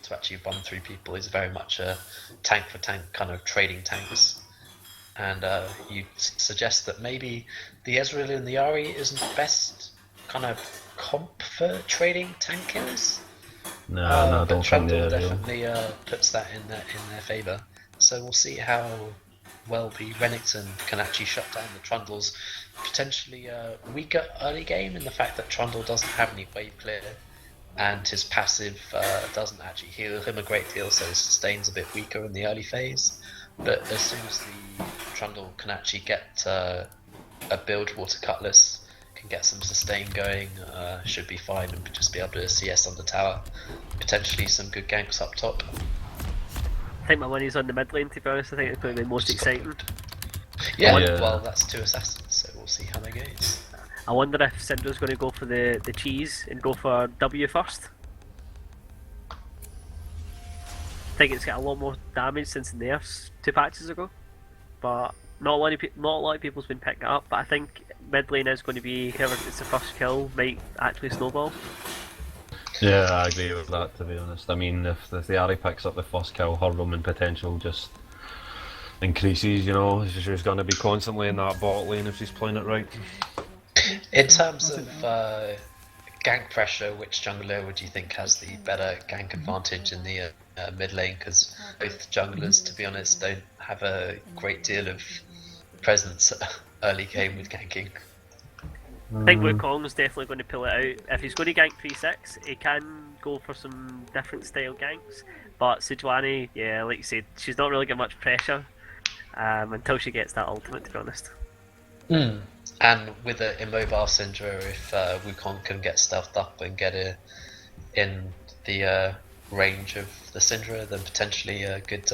to actually run through people. He's very much a tank for tank kind of trading tanks. And you suggest that maybe the Ezreal and the Ahri isn't the best kind of comp for trading tank killers. No, I but don't think Trundle they're. definitely puts that in their favour. So we'll see how well the Renekton can actually shut down the Trundle's potentially weaker early game, in the fact that Trundle doesn't have any wave clear, and his passive doesn't actually heal him a great deal, so his sustain's a bit weaker in the early phase. But as soon as the Trundle can actually get a build Water Cutlass, can get some sustain going, should be fine and just be able to CS on the tower. Potentially some good ganks up top. I think my money's on the mid lane, to be honest. I think it's going to be most exciting. Yeah, Yeah. well, that's 2 assassins, so we'll see how that goes. I wonder if Syndra's going to go for the cheese and go for W first. I think it's got a lot more damage since the nerfs 2 patches ago, but not a lot of people's been picking it up. But I think mid lane is going to be whoever gets the first kill might actually snowball. Yeah, I agree with that, to be honest. I mean, if the Ahri picks up the first kill, her roaming potential just increases, you know. She's going to be constantly in that bot lane if she's playing it right. In terms of gank pressure, which jungler would you think has the better gank advantage in the mid lane? Because both junglers, to be honest, don't have a great deal of presence early game with ganking. I think Wukong's definitely going to pull it out. If he's going to gank 3-6, he can go for some different style ganks. But Sejuani, yeah, like you said, she's not really getting much pressure until she gets that ultimate, to be honest. And with the immobile Syndra, if Wukong can get stealthed up and get in the range of the Syndra, then potentially good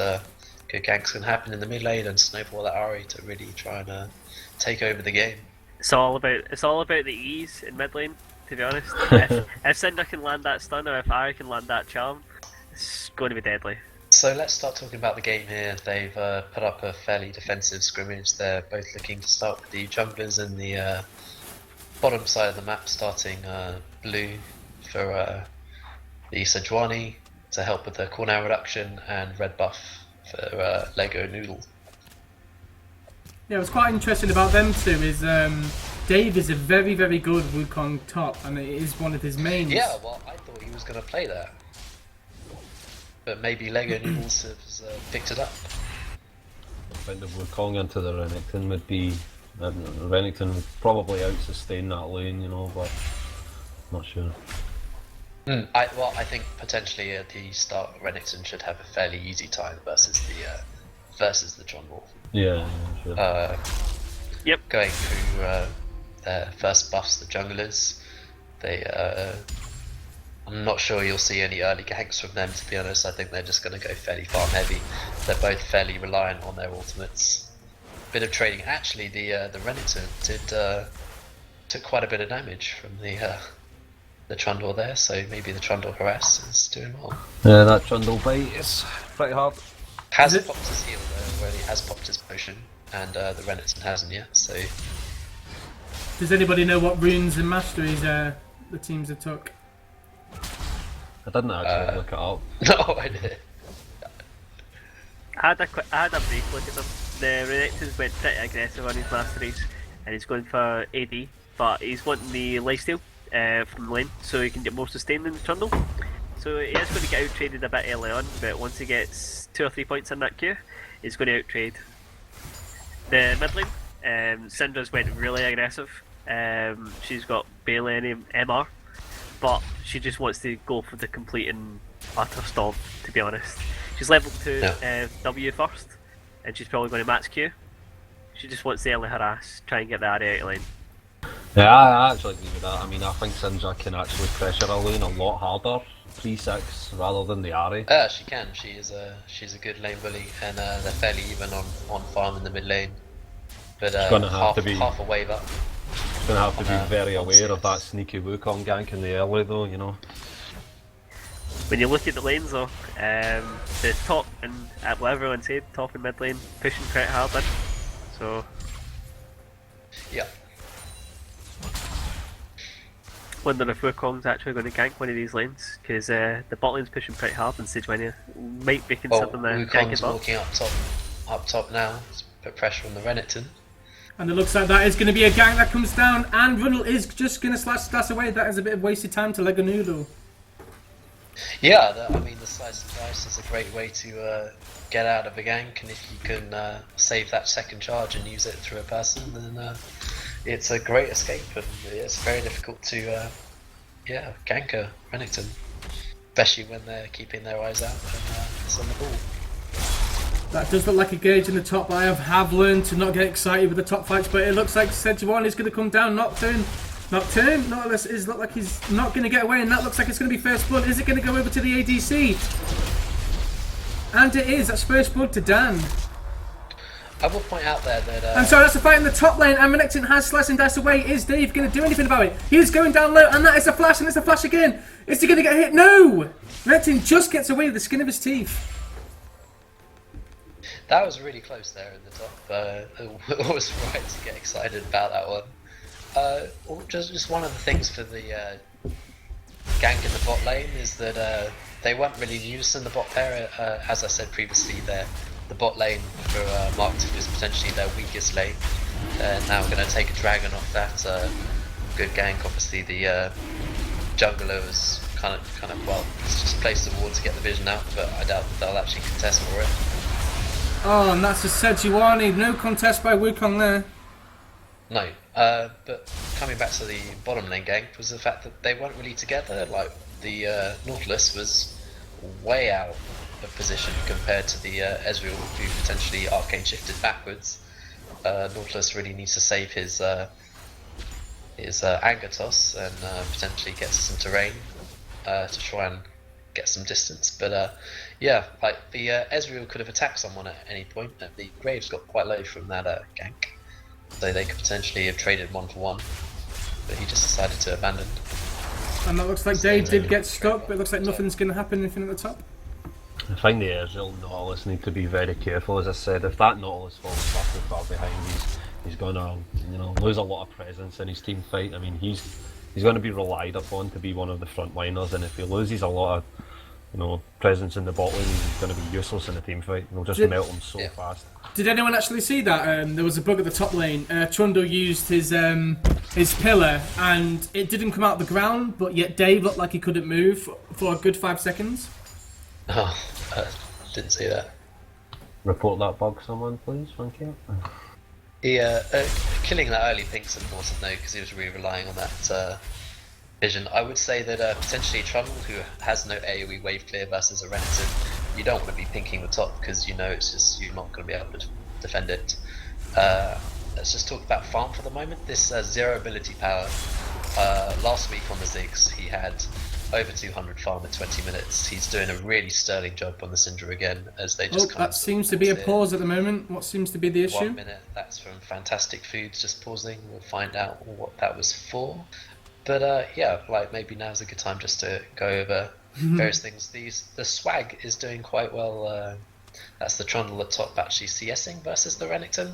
ganks can happen in the mid lane and snowball that Ahri to really try and take over the game. It's all about the ease in mid lane, to be honest. if Syndra can land that stun, or if Ahri can land that charm, it's going to be deadly. So let's start talking about the game here. They've put up a fairly defensive scrimmage. They're both looking to start with the junglers in the bottom side of the map, starting blue for the Sejuani to help with the cooldown reduction, and red buff for Lego Noodle. Yeah, what's quite interesting about them two is Dave is a very, very good Wukong top, and it is one of his mains. Yeah, well, I thought he was going to play that. But maybe Lego Noodles has picked it up. I think if Wukong into the Renekton would be... I don't know, Renekton would probably out-sustain that lane, you know, but... not sure. I think potentially at the start, Renekton should have a fairly easy time versus the Trundle. Yeah, sure. Yep. Going through their first buffs, the junglers, I'm not sure you'll see any early ganks from them, to be honest. I think they're just going to go fairly farm heavy. They're both fairly reliant on their ultimates. Bit of trading. Actually, the Renekton took quite a bit of damage from the Trundle there, so maybe the Trundle harass is doing well. Yeah, that Trundle bite is pretty hard. Has popped his heal though, already has popped his potion, and the Renekton hasn't yet, so... Does anybody know what runes and masteries the teams have took? I didn't actually look it up. No, I did. I had a brief look at them. The Renekton's went pretty aggressive on his masteries, and he's going for AD, but he's wanting the lifesteal from lane, so he can get more sustain than the Trundle. So he is going to get out traded a bit early on, but once he gets 2 or 3 points in that queue, he's going to out trade. The mid lane, Syndra's went really aggressive. She's got barely any MR, but she just wants to go for the complete and utter stomp, to be honest. She's level 2 W first, and she's probably going to max Q. She just wants the early harass, try and get the area out of lane. Yeah, I actually agree with that. I mean, I think Syndra can actually pressure a lane a lot harder 3-6 rather than the Ahri. She can. She's a good lane bully, and they're fairly even on farm in the mid lane. But half a wave up. She's going to have to be very aware of that sneaky Wukong gank in the early though, you know. When you look at the lanes though, the top and what everyone said, top and mid lane pushing quite hard in. So yeah. wonder if Wukong's actually going to gank one of these lanes, because the bot lane's pushing pretty hard and Sejuani might be considering the ganking Wukong's bot. walking up top now. Let's put pressure on the Renekton. And it looks like that is going to be a gang that comes down, and Runnel is just going to slash away. That is a bit of wasted time to leg a noodle. Yeah, I mean the slice and dice is a great way to get out of a gank, and if you can save that second charge and use it through a person, then it's a great escape, and it's very difficult to gank a Renekton, especially when they're keeping their eyes out and it's on the ball. That does look like a gauge in the top. I have learned to not get excited with the top fights, but it looks like Sejuani is going to come down. Nocturne, Nautilus is look like he's not going to get away, and that looks like it's going to be first blood. Is it going to go over to the ADC? And it is. That's first blood to Dan. I will point out there that... And so that's a fight in the top lane, and Renekton has slice and dice away. Is Dave going to do anything about it? He's going down low, and that is a flash, and it's a flash again. Is he going to get hit? No! Renekton just gets away with the skin of his teeth. That was really close there in the top. I was right to get excited about that one. Just one of the things for the gank in the bot lane is that they weren't really used in the bot pair. As I said previously, the bot lane for Mark II is potentially their weakest lane. They're now going to take a dragon off that. Good gank. Obviously, the jungler was kind of well, it's just placed the ward to get the vision out, but I doubt they'll actually contest for it. Oh, and that's a Sejuani. No contest by Wukong there. No, but coming back to the bottom lane gank was the fact that they weren't really together. Like the Nautilus was way out of position compared to the Ezreal, who potentially arcane shifted backwards. Nautilus really needs to save his anger toss and potentially get to some terrain to try and get some distance. But yeah, like the Ezreal could have attacked someone at any point. The Graves got quite low from that gank, so they could potentially have traded 1-for-1, but he just decided to abandon. And that looks like Dave did get stuck, but it looks like nothing's going to happen. Anything at the top. I think the Ezreal Nautilus need to be very careful. As I said, if that Nautilus falls back too far behind, he's going to lose a lot of presence in his team fight. I mean, he's going to be relied upon to be one of the frontliners, and if he loses a lot of presence in the bot lane, he's going to be useless in the team fight. He'll just melt him so fast. Did anyone actually see that? There was a bug at the top lane. Trundle used his pillar, and it didn't come out of the ground, but yet Dave looked like he couldn't move for a good 5 seconds. Oh, didn't see that. Report that bug, someone, please. Thank you. Yeah, killing that early pink's important though, because he was really relying on that vision. I would say that potentially Trundle, who has no AoE wave clear versus a Renekton, you don't want to be pinking the top because it's just you're not going to be able to defend it. Let's just talk about farm for the moment. This zero ability power. Last week on the Ziggs, he had over 200 farm in 20 minutes. He's doing a really sterling job on the Syndra again, as they just that seems to be a pause at the moment. What seems to be the issue? 1 minute, that's from Fantastic Foods just pausing. We'll find out what that was for. But yeah, like maybe now's a good time just to go over various things. The swag is doing quite well. That's the Trundle at top actually CSing versus the Renekton,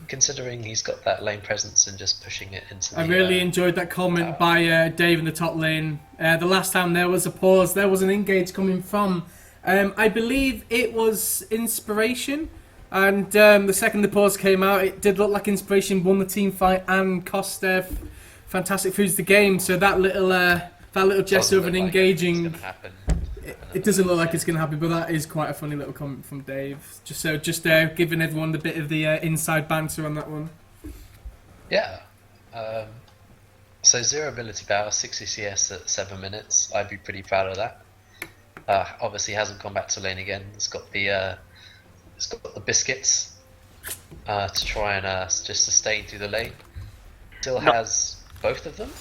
considering he's got that lane presence and just pushing it into the... I really enjoyed that comment by Dave in the top lane. The last time there was a pause, there was an engage coming from, I believe it was Inspiration, and the second the pause came out, it did look like Inspiration won the team fight and cost Fantastic Foods the game, so that little gesture of an engaging... It doesn't look like it's going to happen, but that is quite a funny little comment from Dave. Just giving everyone the bit of the inside banter on that one. Yeah. So zero ability power, 60 CS at 7 minutes. I'd be pretty proud of that. Obviously, hasn't gone back to lane again. It's got the biscuits to try and just sustain through the lane. Still has both of them.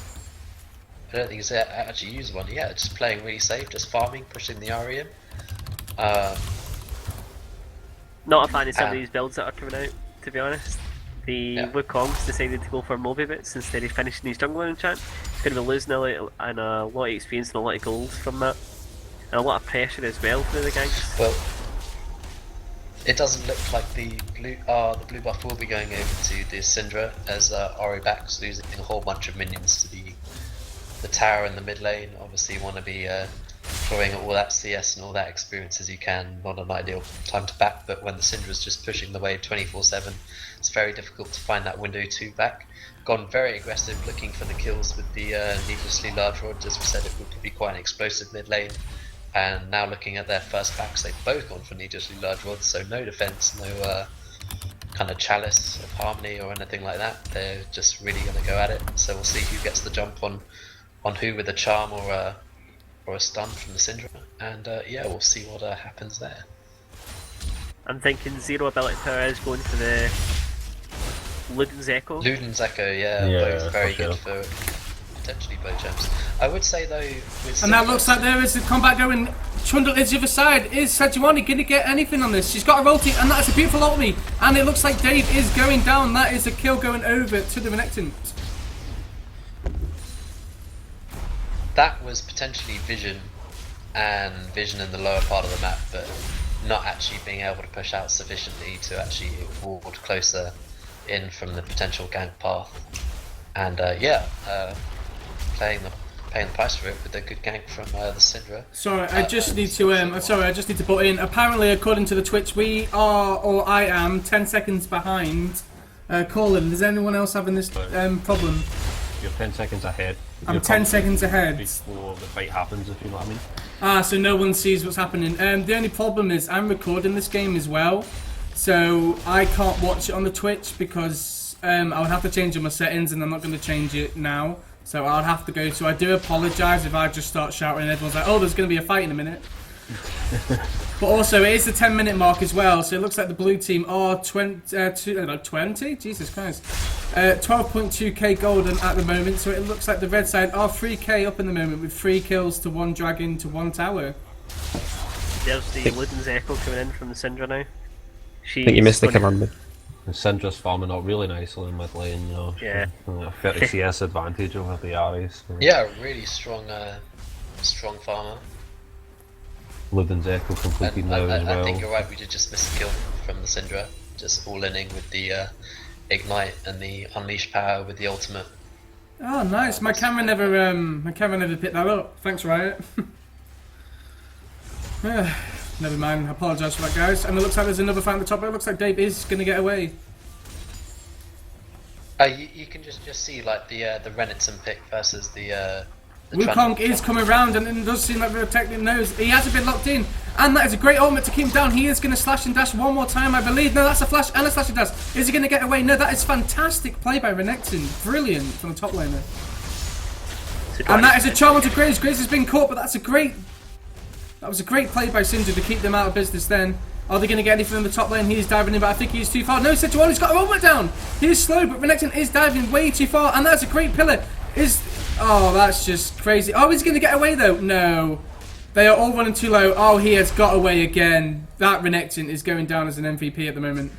I don't think he's actually used one. Yeah, just playing really safe, just farming, pushing the Ahri in. Not a fan of some of these builds that are coming out, to be honest. The Wukong's decided to go for Moby bits instead of finishing his jungler enchant. He's going to be losing a lot of experience and a lot of gold from that. And a lot of pressure as well for the ganks. Well, it doesn't look like the blue buff will be going over to the Syndra as Ahri backs losing a whole bunch of minions to the the tower in the mid lane. Obviously, you want to be throwing all that CS and all that experience as you can. Not an ideal time to back, but when the Syndra's just pushing the wave 24/7, it's very difficult to find that window to back. Gone very aggressive, looking for the kills with the needlessly large rod. As we said, it would be quite an explosive mid lane. And now looking at their first backs, they've both gone for needlessly large rods, so no defense, no kind of chalice of harmony or anything like that. They're just really going to go at it. So we'll see who gets the jump on who with a charm or a stun from the Syndra, and yeah, we'll see what happens there. I'm thinking zero ability power is going for the Luden's Echo. Luden's Echo, yeah, both very good for potentially both gems. I would say though, with and that looks like there is the combat going. Trundle is the other side. Is Sejuani going to get anything on this? She's got a ulti, and that's a beautiful ulti. And it looks like Dave is going down. That is a kill going over to the Renekton. That was potentially Vision in the lower part of the map, but not actually being able to push out sufficiently to actually ward closer in from the potential gank path. And paying the price for it with a good gank from the Syndra. Sorry, I just need to put in. Apparently, according to the Twitch, we are, or I am, 10 seconds behind. Colin, is anyone else having this problem? You're 10 seconds ahead. I'm 10 seconds ahead. Before the fight happens, if you know what I mean. Ah, so no one sees what's happening. The only problem is I'm recording this game as well, so I can't watch it on the Twitch because I would have to change all my settings, and I'm not going to change it now. So I'll have to go. So I do apologise if I just start shouting and everyone's like, "Oh, there's going to be a fight in a minute." But also, it is the 10-minute mark as well, so it looks like the blue team are 20? Jesus Christ. 12.2k golden at the moment, so it looks like the red side are 3k up in the moment with 3 kills to 1 dragon to 1 tower. There's the Luden's Echo coming in from the Syndra now. I think you missed the commandment. And Syndra's farming up really nicely in mid lane, you know. Yeah. 30 CS advantage over the Ares. Yeah, really strong farmer. Luden's Echo completed now as well. I think you're right, we did just miss a kill from the Syndra, just all inning with the ignite and the unleash power with the ultimate. Oh, nice! My camera never picked that up. Thanks, Riot. Yeah, never mind. I apologise for that, guys. And it looks like there's another fight at the top. It looks like Dave is going to get away. You can just see like the Renekton pick versus the Wukong is coming around, and it does seem like the technic knows he hasn't been locked in, and that is a great ultimate to keep him down. He is going to slash and dash one more time, I believe. No, that's a flash and a slash and dash. Is he going to get away? No, that is fantastic play by Renekton. Brilliant from the top laner. And that is a charm onto Graves. Graves has been caught, but that was a great play by Syndra to keep them out of business then. Are they going to get anything on the top lane? He is diving in, but I think he's too far. No, Sejuani's got a ultimate down. He is slow, but Renekton is diving way too far, and that's a great pillar. Oh, that's just crazy. Oh, is he going to get away though? No. They are all running too low. Oh, he has got away again. That Renekton is going down as an MVP at the moment.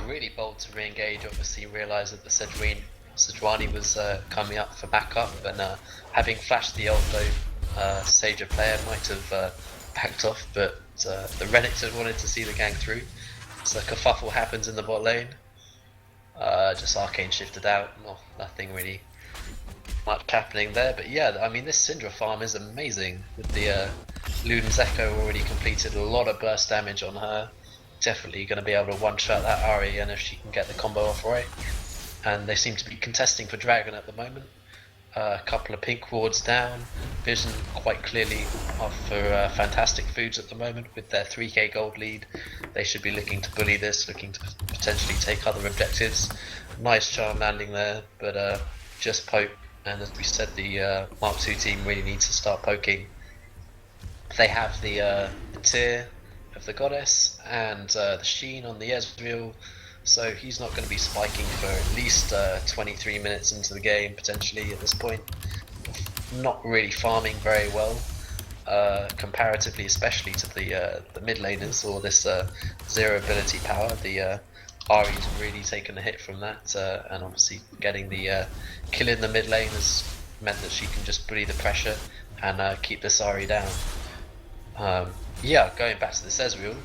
Really bold to re-engage. Obviously realised that the Sejuani was coming up for backup, and having flashed the ult though, Sager player might have backed off, but the Renekton wanted to see the gang through. So a kerfuffle happens in the bot lane. Just arcane shifted out, nothing really much happening there, but yeah, I mean this Syndra farm is amazing with the Luden's Echo already completed, a lot of burst damage on her, definitely going to be able to one-shot that Ahri, and if she can get the combo off right. And they seem to be contesting for Dragon at the moment. A couple of pink wards down, Vision quite clearly off for fantastic foods at the moment with their 3k gold lead. They should be looking to bully this, looking to potentially take other objectives. Nice charm landing there, but just poke, and as we said, the Mark 2 team really needs to start poking. They have the Tear of the Goddess and the Sheen on the Ezreal, so he's not going to be spiking for at least 23 minutes into the game, potentially at this point. Not really farming very well, comparatively, especially to the mid laners or this zero ability power. The Ahri's really taken a hit from that, and obviously getting the kill in the mid lane has meant that she can just bully the pressure and keep this Ahri down. Yeah, going back to this Ezreal,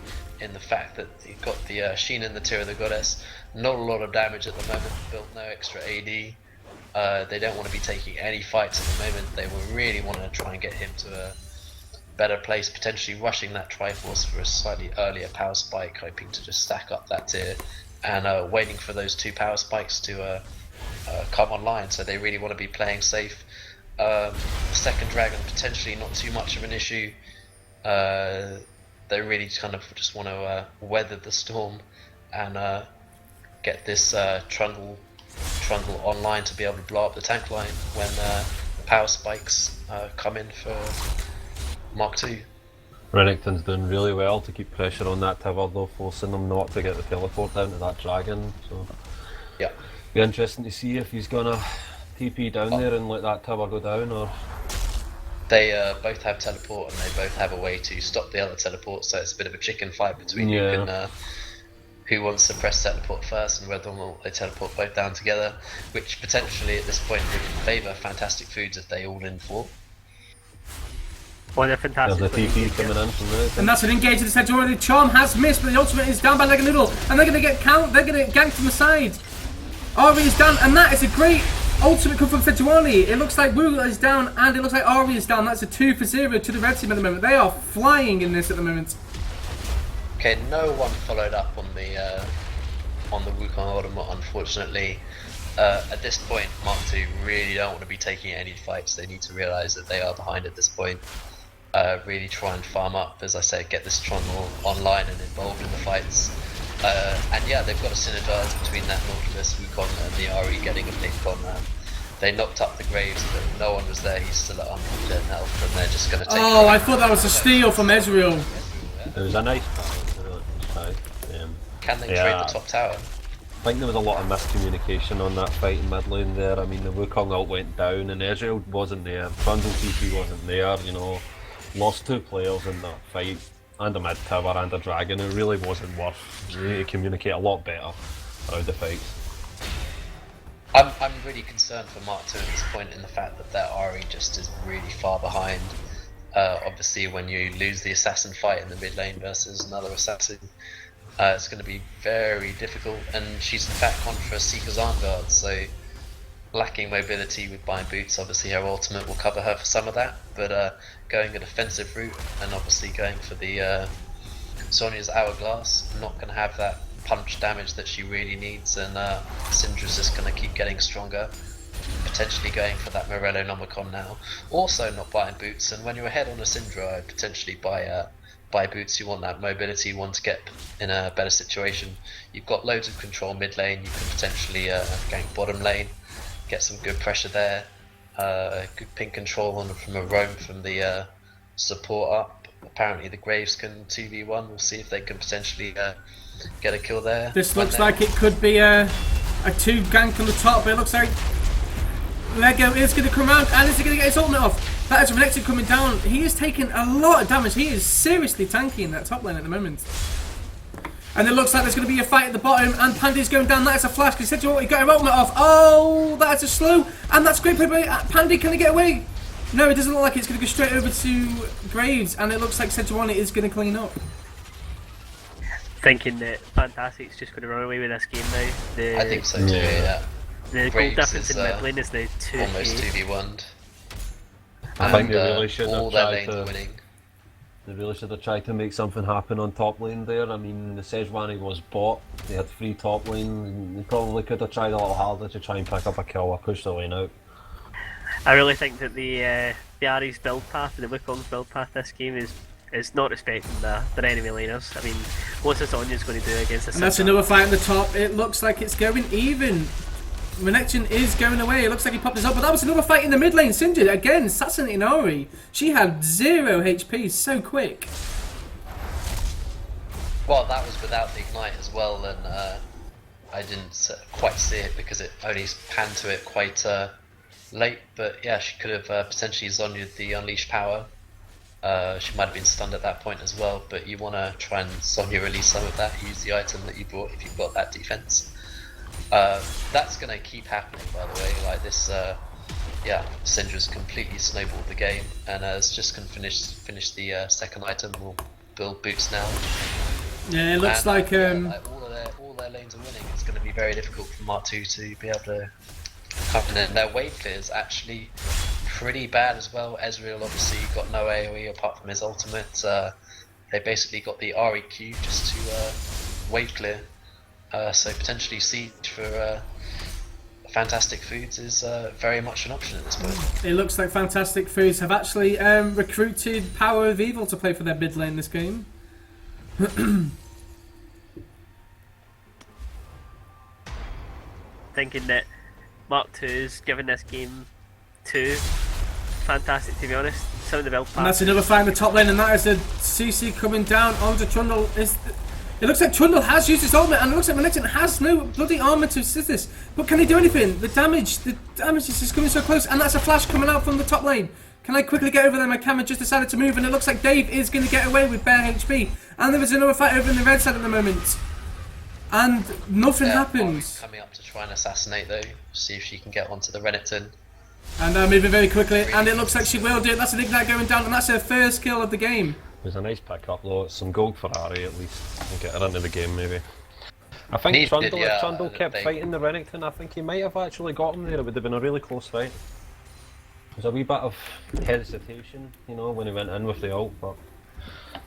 in the fact that you've got the Sheen and the Tear of the Goddess, not a lot of damage at the moment, built no extra AD, They don't want to be taking any fights at the moment. They will really want to try and get him to a better place, potentially rushing that Triforce for a slightly earlier power spike, hoping to just stack up that tier, and waiting for those 2 power spikes to come online. So they really want to be playing safe. Second dragon potentially not too much of an issue. They really kind of just want to weather the storm and get this Trundle online to be able to blow up the tank line when the power spikes come in for Mark 2. Renekton's doing really well to keep pressure on that tower though, forcing them not to get the teleport down to that dragon. So Yeah. be interesting to see if he's gonna TP down there and let that tower go down, or They both have teleport and they both have a way to stop the other teleport, so it's a bit of a chicken fight between who wants to press teleport first and whether or not they teleport both down together, which potentially at this point would favour Fantastic Foods if they all in for. Well, they're fantastic. there's a TP coming in from there. And that's an engage to the centre already. Charm has missed, but the ultimate is down by Leg a Noodle, and they're going to get count. They're going to gank from the side. Ari is down, and that is a great ultimate come from Sejuani. It looks like Wu is down, and it looks like Ari is down. That's a 2 for 0 to the red team at the moment. They are flying in this at the moment. Okay, no one followed up on the Wukong Ultimate, unfortunately. At this point, Mark II really don't want to be taking any fights. They need to realise that they are behind at this point. Really try and farm up, as I said, get this Trundle online and involved in the fights. And yeah, they've got to synergize between that Nautilus, Wukong and the Ari getting a pick on that. They knocked up the Graves, but no one was there. He's still at 100% health, and they're just going to take. Oh, I thought that was a steal from Ezreal. It was a nice try. Can they trade the top tower? I think there was a lot of miscommunication on that fight in mid lane there. I mean, the Wukong ult went down and Ezreal wasn't there. Trundle TP wasn't there, you know. Lost 2 players in that fight, and a mid tower and a dragon. It really wasn't worth. You need to communicate a lot better around the fights. I'm really concerned for Mark II at this point in the fact that their Ari just is really far behind. Obviously, when you lose the assassin fight in the mid lane versus another assassin, it's going to be very difficult. And she's in fact gone for a Seeker's Arm Guard, so lacking mobility with Bind Boots, obviously her ultimate will cover her for some of that. But going a defensive route and obviously going for the Sonya's Hourglass, not going to have that punch damage that she really needs, and Syndra's just going to keep getting stronger. Potentially going for that Morello Nomicon now. Also not buying Boots, and when you're ahead on a Syndra, I'd potentially buy Boots. You want that mobility, you want to get in a better situation. You've got loads of control mid lane, you can potentially gank bottom lane, get some good pressure there. Good ping control on from a roam from the support up. Apparently the Graves can 2v1, we'll see if they can potentially get a kill there. This looks like it could be a 2 gank on the top, but it looks like Lego is going to come around, and is he going to get his ultimate off? That is Renekton coming down. He is taking a lot of damage. He is seriously tanking that top lane at the moment. And it looks like there's going to be a fight at the bottom, and Pandy's going down. That is a flash, because he said, you know what, he got her ultimate off. Oh, that's a slow, and that's great play by Pandy. Can he get away? No, it doesn't look like it's going to go straight over to Graves, and it looks like Sejuani is going to clean up. Thinking that Fantastic's just going to run away with this game now. I think so too, yeah. The goal Graves difference is, in mid lane is now 2. almost 2v1'd. I think they really should all have their tried lanes to. are winning. They really should have tried to make something happen on top lane there. I mean, the Sejuani was bot. They had 3 top lane. They probably could have tried a little harder to try and pick up a kill or push the lane out. I really think that the Ari's build path and the Wukong's build path this game is not respecting their enemy laners. I mean, what's this Onya's going to do against this? And that's another fight on the top. It looks like it's going even. Renekton is going away. It looks like he popped this up, but that was another fight in the mid lane. Syndra again assassinating Ari. She had 0 HP so quick. Well, that was without the ignite as well, and I didn't quite see it because it only panned to it quite late. But yeah, she could have potentially Zonya'd the unleashed power. She might have been stunned at that point as well, but you want to try and Sonya release some of that, use the item that you brought if you've got that defense. That's going to keep happening, by the way. Like this, yeah, Syndra's completely snowballed the game, and is just going to finish the second item. We'll build Boots now. Yeah, it looks And, like like all their lanes are winning. It's going to be very difficult for Mark II to be able to coming in. Their wave clear is actually pretty bad as well. Ezreal obviously got no AoE apart from his ultimate. They basically got the REQ just to wave clear. So potentially Siege for Fantastic Foods is very much an option at this point. It looks like Fantastic Foods have actually recruited Power of Evil to play for their mid lane this game. Thinking that Mark 2's given this game 2. Fantastic, to be honest. Some of the build And that's another fight in the top lane, and that is the CC coming down onto Trundle. It looks like Trundle has used his ultimate, and it looks like Renekton has no bloody armor to assist this. But can he do anything? The damage is just coming so close, and that's a flash coming out from the top lane. Can I quickly get over there? My camera just decided to move, and it looks like Dave is going to get away with bare HP. And there is another fight over in the red side at the moment. And nothing happens. Coming up to try and assassinate though, see if she can get onto the Renekton. And moving very quickly, and it looks like she will do it. That's an ignite going down, and that's her first kill of the game. It was a nice pick up though. It's some gold for Ari at least. We'll get her into the game maybe. I think Needed, Trundle, yeah, if Trundle kept fighting the Renekton, I think he might have actually got him there. It would have been a really close fight. There's a wee bit of hesitation, you know, when he went in with the ult, but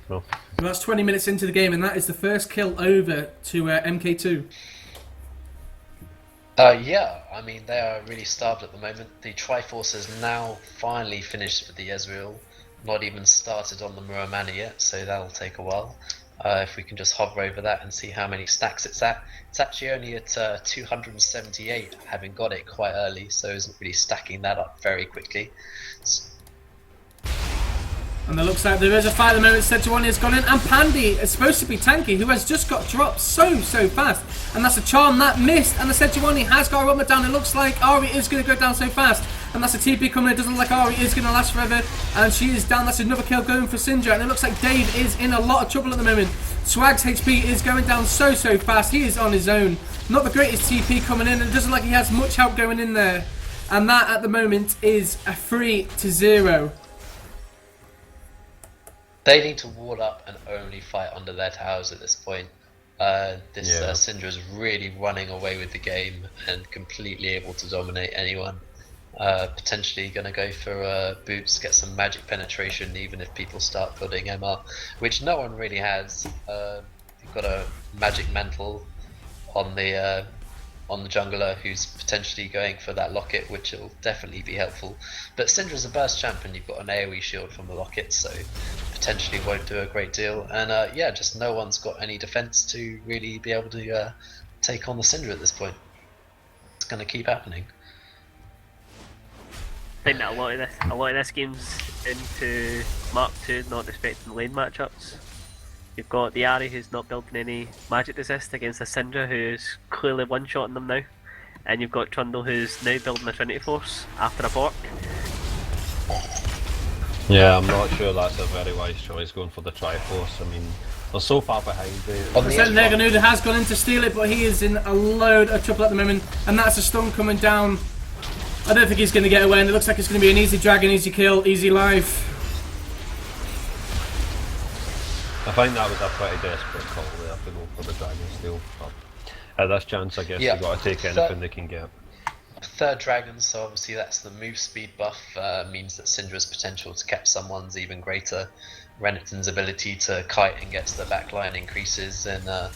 no. Well, that's 20 minutes into the game, and that is the first kill over to mk2. Yeah, I mean they are really starved at the moment. The Triforce has now finally finished with the Ezreal. Not even started on the Muramana yet, so that'll take a while. If we can just hover over that and see how many stacks it's at. It's actually only at 278, having got it quite early, so isn't really stacking that up very quickly. And it looks like there is a fight at the moment. Sejuani has gone in, and Pandy is supposed to be tanky, who has just got dropped so fast. And that's a charm that missed, and the Sejuani has got her ultimate down. It looks like Ari is going to go down so fast. And that's a TP coming in. It doesn't look like Ari is going to last forever. And she is down. That's another kill going for Syndra. And it looks like Dave is in a lot of trouble at the moment. Swag's HP is going down so fast. He is on his own. Not the greatest TP coming in. And it doesn't look like he has much help going in there. And that at the moment is a 3-0. They need to ward up and only fight under their towers at this point. Syndra is really running away with the game and completely able to dominate anyone. Potentially going to go for boots, get some magic penetration, even if people start building MR, which no one really has. You've got a magic mantle on the jungler who's potentially going for that locket, which will definitely be helpful. But Syndra's a burst champ, and you've got an AoE shield from the locket, so potentially won't do a great deal. And yeah, just no one's got any defense to really be able to take on the Syndra at this point. It's going to keep happening. I think that a lot of this game's into Mark 2 not respecting lane matchups. You've got the Ahri who's not building any magic resist against a Syndra who's clearly one-shotting them now. And you've got Trundle who's now building a Trinity Force after a Bork. Yeah, I'm not sure that's a very wise choice going for the Triforce. I mean, they're so far behind. Neganuda has gone in to steal it, but he is in a load of trouble at the moment. And that's a stun coming down. I don't think he's going to get away, and it looks like it's going to be an easy dragon, easy kill, easy life. I think that was a pretty desperate call there to go for the dragon steal. But at this chance, I guess they've got to take anything they can get. Third dragon, so obviously that's the move speed buff, means that Syndra's potential to catch someone's even greater. Renekton's ability to kite and get to the backline increases, and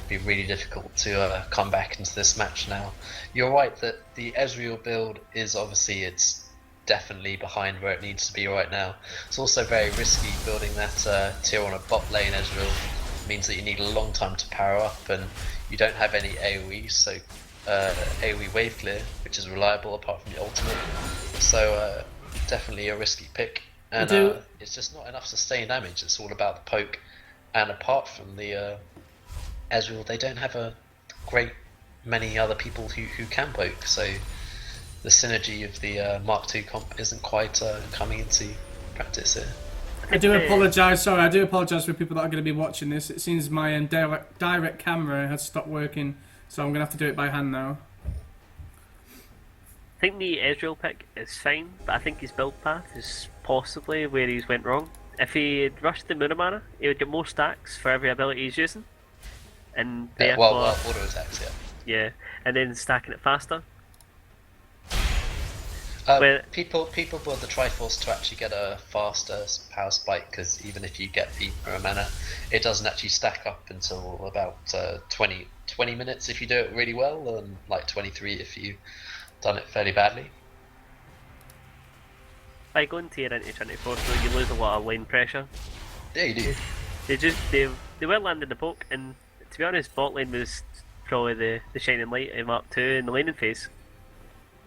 be really difficult to come back into this match now. You're right that the Ezreal build is obviously, it's definitely behind where it needs to be right now. It's also very risky building that tier on a bot lane. Ezreal means that you need a long time to power up, and you don't have any AoE, so AoE wave clear, which is reliable apart from the ultimate. So definitely a risky pick, and it's just not enough sustained damage. It's all about the poke, and apart from the Ezreal, they don't have a great many other people who can poke, so the synergy of the Mark II comp isn't quite coming into practice here. I do apologise, sorry, I do apologise for people that are going to be watching this. It seems my direct camera has stopped working, so I'm going to have to do it by hand now. I think the Ezreal pick is fine, but I think his build path is possibly where he's went wrong. If he had rushed the Muramana, he would get more stacks for every ability he's using. And therefore, auto attacks, yeah. Yeah, and then stacking it faster. People build the Triforce to actually get a faster power spike, because even if you get the mana, it doesn't actually stack up until about 20 minutes if you do it really well, and like 23 if you've done it fairly badly. By going tier into 24, so you lose a lot of lane pressure. Yeah, you do. They weren't landing the poke, and to be honest, bot lane was probably the shining light in Mark 2 in the laning phase.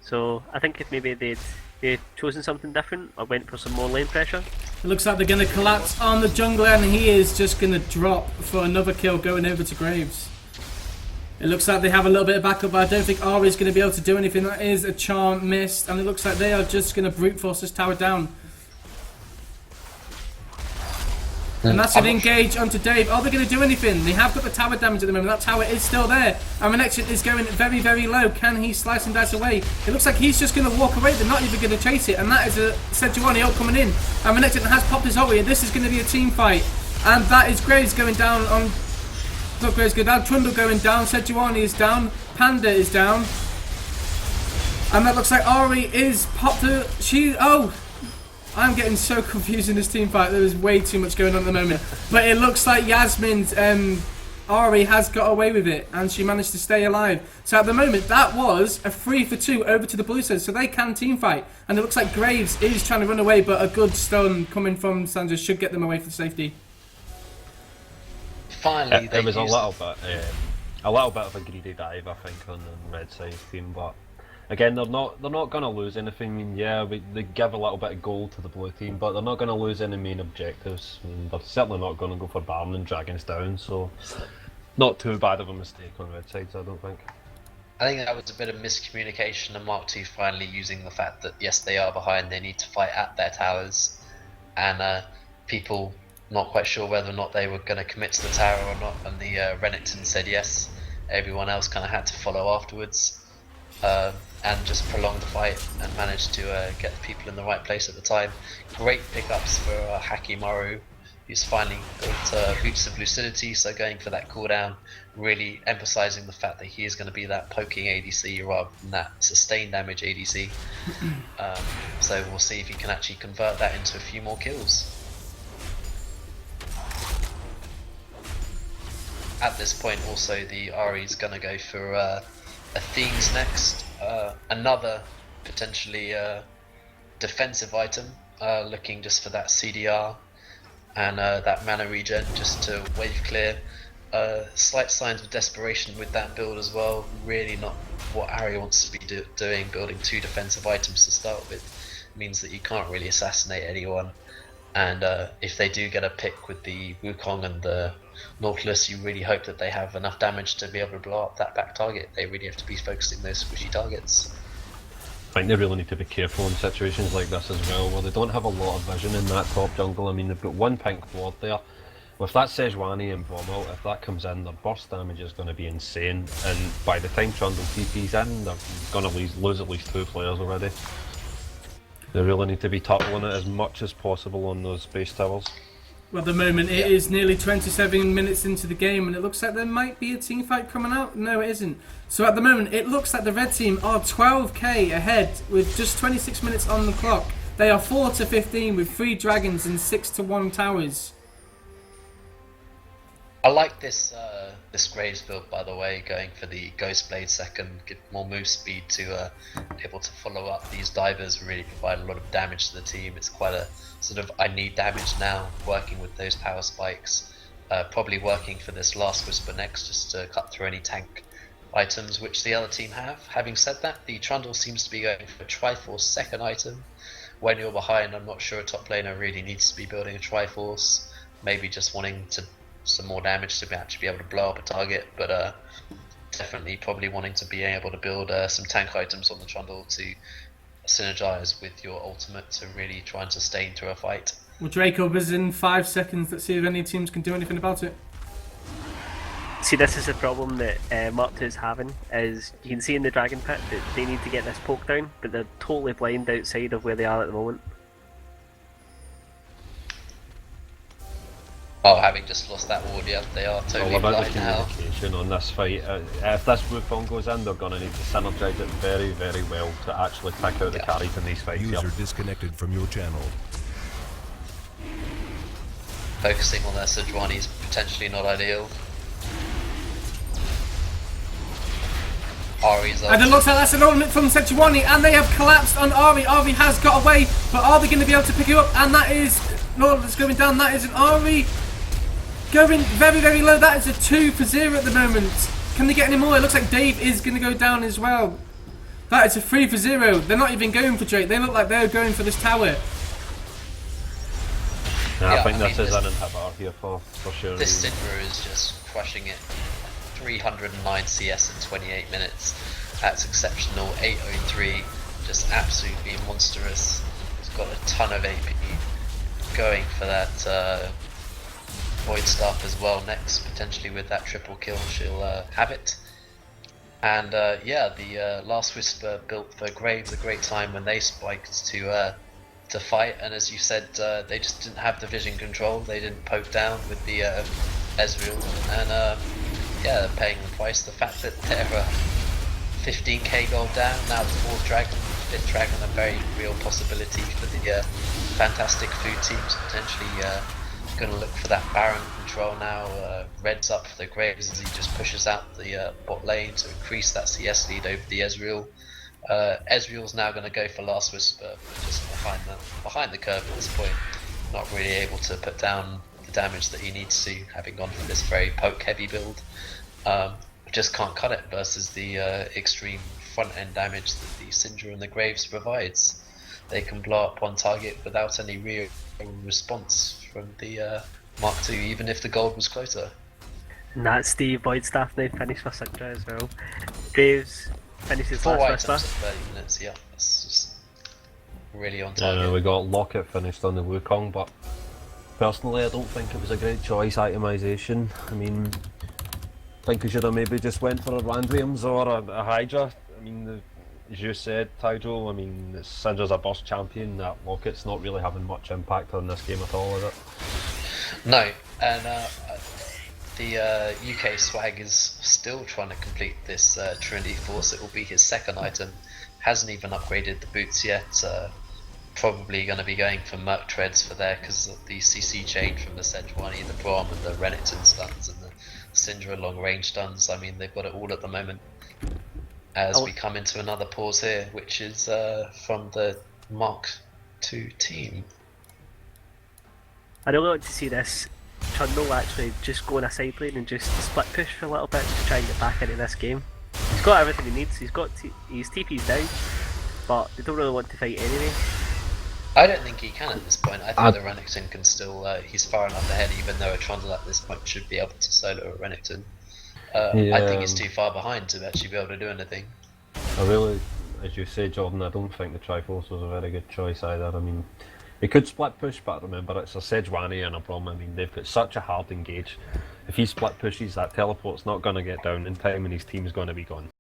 So I think if maybe they'd chosen something different or went for some more lane pressure. It looks like they're going to collapse on the jungler, and he is just going to drop for another kill going over to Graves. It looks like they have a little bit of backup, but I don't think Ari's going to be able to do anything. That is a charm missed, and it looks like they are just going to brute force this tower down. And that's an engage onto Dave. Are they going to do anything? They have got the tower damage at the moment. That tower is still there. And Renekton is going very, very low. Can he slice and dice away? It looks like he's just going to walk away. They're not even going to chase it. And that is a Sejuani ult coming in. And Renekton has popped his ult here. This is going to be a team fight. And that is Graves going down on... Not Graves going down. Trundle going down. Sejuani is down. Panda is down. And that looks like Ari is popped her... Oh! I'm getting so confused in this team fight. There is way too much going on at the moment. But it looks like Yasmin's Ari has got away with it, and she managed to stay alive. So at the moment, that was a 3-for-2 over to the blue side, so they can team fight. And it looks like Graves is trying to run away, but a good stun coming from Sandra should get them away for safety. Finally, it was a little bit of a greedy dive, I think, on the red side team, but. Again, they're not going to lose anything. I mean, yeah, they give a little bit of gold to the blue team, but they're not going to lose any main objectives. I mean, they're certainly not going to go for Baron and Dragons down, so not too bad of a mistake on red sides, I don't think. I think that was a bit of miscommunication, and Mark 2 finally using the fact that yes, they are behind, they need to fight at their towers, and people not quite sure whether or not they were going to commit to the tower or not, and the Renekton said yes. Everyone else kind of had to follow afterwards. And just prolong the fight and manage to get the people in the right place at the time. Great pickups for Hakimaru, who's finally got Boots of Lucidity, so going for that cooldown, really emphasising the fact that he is going to be that poking ADC rather than that sustained damage ADC. So we'll see if he can actually convert that into a few more kills. At this point also the Ari's going to go for Athene's next. Another potentially defensive item, looking just for that CDR and that mana regen just to wave clear. Slight signs of desperation with that build as well. Really not what Ari wants to be doing. Building 2 defensive items to start with means that you can't really assassinate anyone. And if they do get a pick with the Wukong and the Nautilus, you really hope that they have enough damage to be able to blow up that back target. They really have to be focusing those squishy targets. I think they really need to be careful in situations like this as well, where they don't have a lot of vision in that top jungle. I mean, they've got one pink ward there. With that Sejuani and Bomb ult, if that comes in, their burst damage is going to be insane. And by the time Trundle TP's in, they're going to lose at least 2 players already. They really need to be toppling it as much as possible on those base towers. Well, at the moment, it is nearly 27 minutes into the game, and it looks like there might be a team fight coming out. No, it isn't. So at the moment, it looks like the red team are 12k ahead with just 26 minutes on the clock. They are 4-15 with 3 dragons and 6-1 towers. I like this this Graves build, by the way, going for the Ghost Blade second, give more move speed to able to follow up these divers, really provide a lot of damage to the team. It's quite a sort of I need damage now, working with those power spikes, probably working for this last Whisper next just to cut through any tank items which the other team have. Having said that, the Trundle seems to be going for a Triforce second item. When you're behind, I'm not sure a top laner really needs to be building a Triforce, maybe just wanting to some more damage to actually be able to blow up a target, but definitely probably wanting to be able to build some tank items on the Trundle to synergize with your ultimate to really try and sustain through a fight. Well, Draco is in 5 seconds. Let's see if any teams can do anything about it. See, this is the problem that Mark 2 is having, is you can see in the Dragon Pit that they need to get this poke down, but they're totally blind outside of where they are at the moment. Oh, having just lost that ward, yeah, they are totally All about the blind now. communication on this fight. If this Wukong goes in, they're going to need to synergise it very, very well to actually pick out the carries in these fights. User disconnected from your channel. Focusing on their Sejuani is potentially not ideal. Ari's And it looks like that's an ultimate from Sejuani, and they have collapsed on Ari. Ari has got away, but are they going to be able to pick it up? And that is, no, it's going down. That is an Ari going very, very low. That is a 2 for 0 at the moment. Can they get any more? It looks like Dave is going to go down as well. That is a 3 for 0. They're not even going for Drake. They look like they're going for this tower. Yeah, I think this is an inhibitor here for sure. This Syndra is just crushing it. 309 CS in 28 minutes. That's exceptional. 803, just absolutely monstrous. He's got a ton of AP going for that Void Staff as well next. Potentially with that triple kill, she'll have it. And yeah, the Last Whisper built for Graves a great time when they spiked to fight, and as you said, they just didn't have the vision control. They didn't poke down with the Ezreal, and yeah, they're paying the price. The fact that they're 15k gold down, now the 4th dragon, 5th dragon, a very real possibility for the fantastic food teams. Potentially going to look for that Baron control now. Red's up for the Graves as he just pushes out the bot lane to increase that CS lead over the Ezreal. Ezreal's now going to go for Last Whisper, but just behind the curve at this point, not really able to put down the damage that he needs to, having gone for this very poke heavy build. Just can't cut it versus the extreme front end damage that the Syndra and the Graves provides. They can blow up one target without any real response from the Mark II, even if the gold was closer. And that's the Void Staff now finished for Syndra as well. Graves finishes 4 Last items Whisper. at 30 minutes, yeah, that's just really on target. We got Locket finished on the Wukong, but personally I don't think it was a great choice itemization. I mean, I think we should have maybe just went for a Randriums or a Hydra. I mean, as you said, Tyjo, I mean, Syndra's a burst champion. That Locket's not really having much impact on this game at all, is it? No, and the UK swag is still trying to complete this Trinity Force. It will be his 2nd item. Hasn't even upgraded the boots yet. Probably going to be going for Merc Treads for there because of the CC chain from the Sejuani, the Braum and the Renekton stuns and the Syndra long range stuns. I mean, they've got it all at the moment. As we come into another pause here, which is from the Mark II team. I really want to see this Trundle actually just go on a side lane and just split push for a little bit to try and get back into this game. He's got everything he needs. He's got his TP's down, but they don't really want to fight anyway. I don't think he can at this point. I think the Renekton can still, he's far enough ahead, even though a Trundle at this point should be able to solo a Renekton. I think he's too far behind to actually be able to do anything. I really, as you say, Jordan, I don't think the Triforce was a very good choice either. I mean, he could split push, but remember, it's a Sejuani and a Braum. I mean, they've got such a hard engage. If he split pushes, that teleport's not going to get down in time and his team's going to be gone.